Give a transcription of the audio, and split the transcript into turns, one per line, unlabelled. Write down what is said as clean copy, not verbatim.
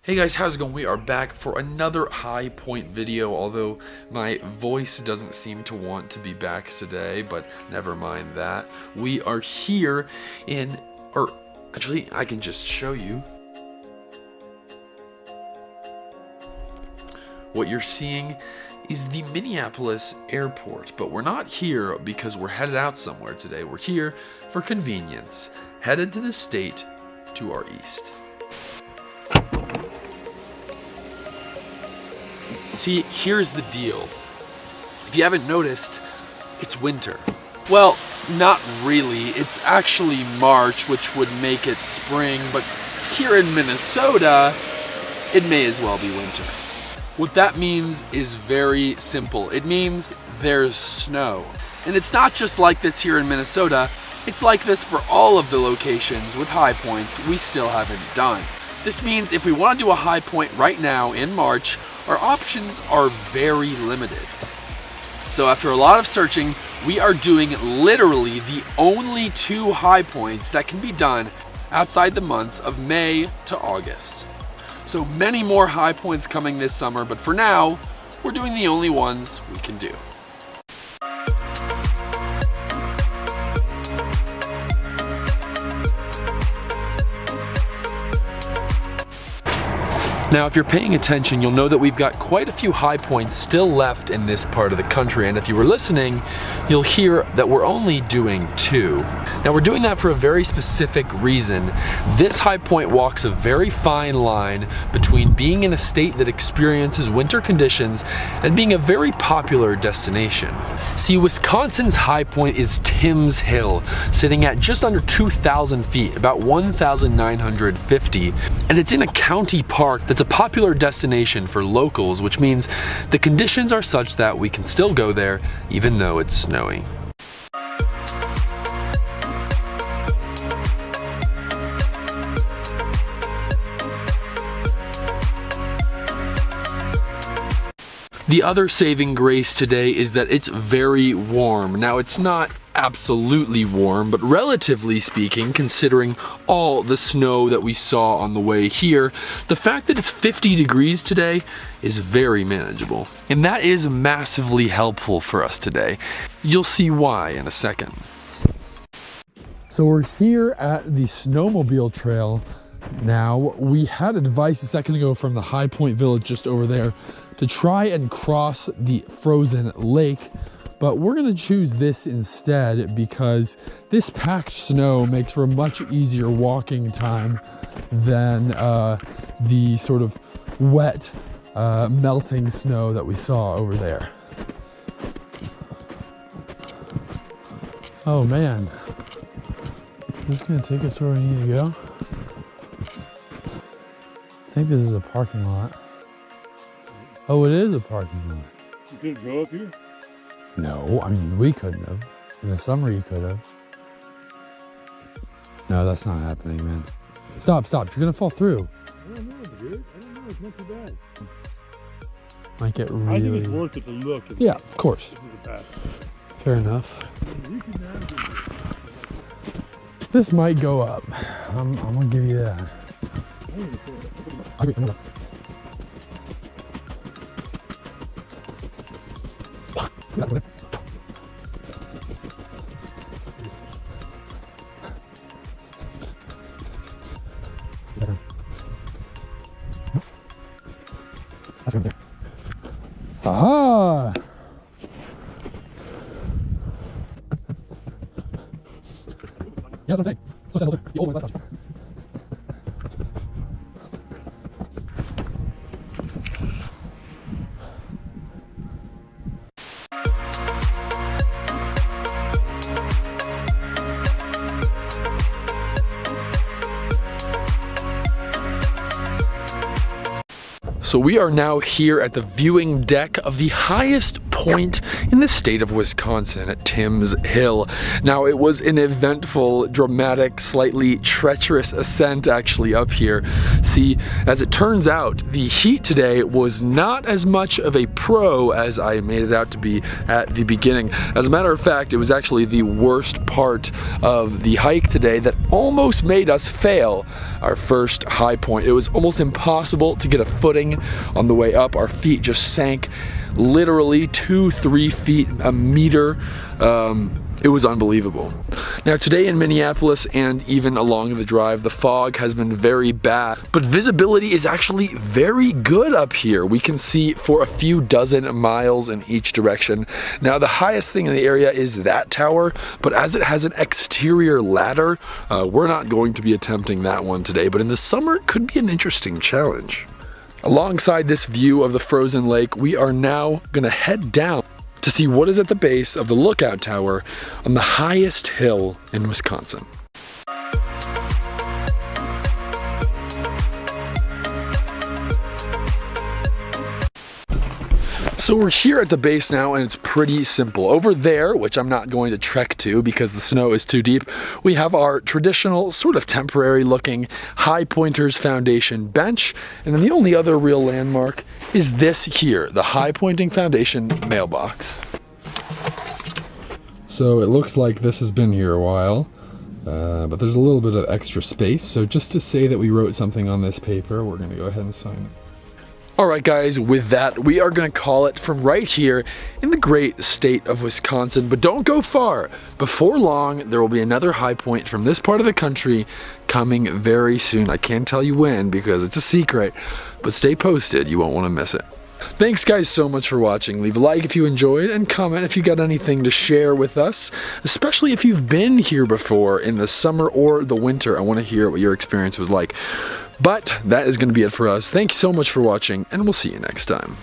Hey guys, how's it going? We are back for another high point video, although my voice doesn't seem to want to be back today, but never mind that. We are here in, or actually I can just show you. What you're seeing is the Minneapolis airport, but we're not here because we're headed out somewhere today. We're here for convenience, headed to the state to our east. See, here's the deal. If you haven't noticed, it's winter. Well, not really. It's actually March, which would make it spring, but here in Minnesota, it may as well be winter. What that means is very simple. It means there's snow. And it's not just like this here in Minnesota, it's like this for all of the locations with high points we still haven't done. This means if we want to do a high point right now in March, our options are very limited. So after a lot of searching, we are doing literally the only two high points that can be done outside the months of May to August. So many more high points coming this summer, but for now, we're doing the only ones we can do. Now, if you're paying attention, you'll know that we've got quite a few high points still left in this part of the country, and if you were listening, you'll hear that we're only doing two. Now, we're doing that for a very specific reason. This high point walks a very fine line between being in a state that experiences winter conditions and being a very popular destination. See, Wisconsin's high point is Timm's Hill, sitting at just under 2,000 feet, about 1,950, and it's in a county park that's a popular destination for locals, which means the conditions are such that we can still go there even though it's snowy. The other saving grace today is that it's very warm. Now, it's not absolutely warm, but relatively speaking, considering all the snow that we saw on the way here, the fact that it's 50 degrees today is very manageable. And that is massively helpful for us today. You'll see why in a second. So we're here at the Snowmobile Trail now. We had advice a second ago from the High Point Village just over there to try and cross the frozen lake, but we're gonna choose this instead because this packed snow makes for a much easier walking time than the sort of wet, melting snow that we saw over there. Oh man, is this gonna take us where we need to go? I think this is a parking lot. Oh, it is a parking lot.
You couldn't go up here?
No, I mean, we couldn't have. In the summer, you could have. No, that's not happening, man. Stop. You're gonna fall through.
I don't know, dude. I don't know. It's not too bad.
Might get really...
I think it's worth it to look.
Yeah, of course. Fair enough. This might go up. I'm gonna give you that. That's right there. Aha! Yeah, that's what I'm saying. So the old one's last touch. So we are now here at the viewing deck of the highest point in the state of Wisconsin at Timm's Hill. Now, it was an eventful, dramatic, slightly treacherous ascent actually up here. See, as it turns out, the heat today was not as much of a pro as I made it out to be at the beginning. As a matter of fact, it was actually the worst part of the hike today that almost made us fail. our first high point. It was almost impossible to get a footing on the way up. Our feet just sank literally 2-3 feet, a meter. It was unbelievable. Now today in Minneapolis and even along the drive, the fog has been very bad, but visibility is actually very good up here. We can see for a few dozen miles in each direction. Now the highest thing in the area is that tower, but as it has an exterior ladder, we're not going to be attempting that one today, but in the summer it could be an interesting challenge. Alongside this view of the frozen lake, we are now gonna head down to see what is at the base of the lookout tower on the highest hill in Wisconsin. So we're here at the base now, and it's pretty simple. Over there, which I'm not going to trek to because the snow is too deep, we have our traditional, sort of temporary looking High Pointers Foundation bench. And then the only other real landmark is this here, the High Pointing Foundation mailbox. So it looks like this has been here a while, but there's a little bit of extra space. So just to say that we wrote something on this paper, we're gonna go ahead and sign it. Alright guys, with that, we are going to call it from right here in the great state of Wisconsin, but don't go far. Before long, there will be another high point from this part of the country coming very soon. I can't tell you when because it's a secret, but stay posted, you won't want to miss it. Thanks guys so much for watching. Leave a like if you enjoyed and comment if you got anything to share with us, especially if you've been here before in the summer or the winter. I want to hear what your experience was like. But that is going to be it for us. Thank you so much for watching, and we'll see you next time.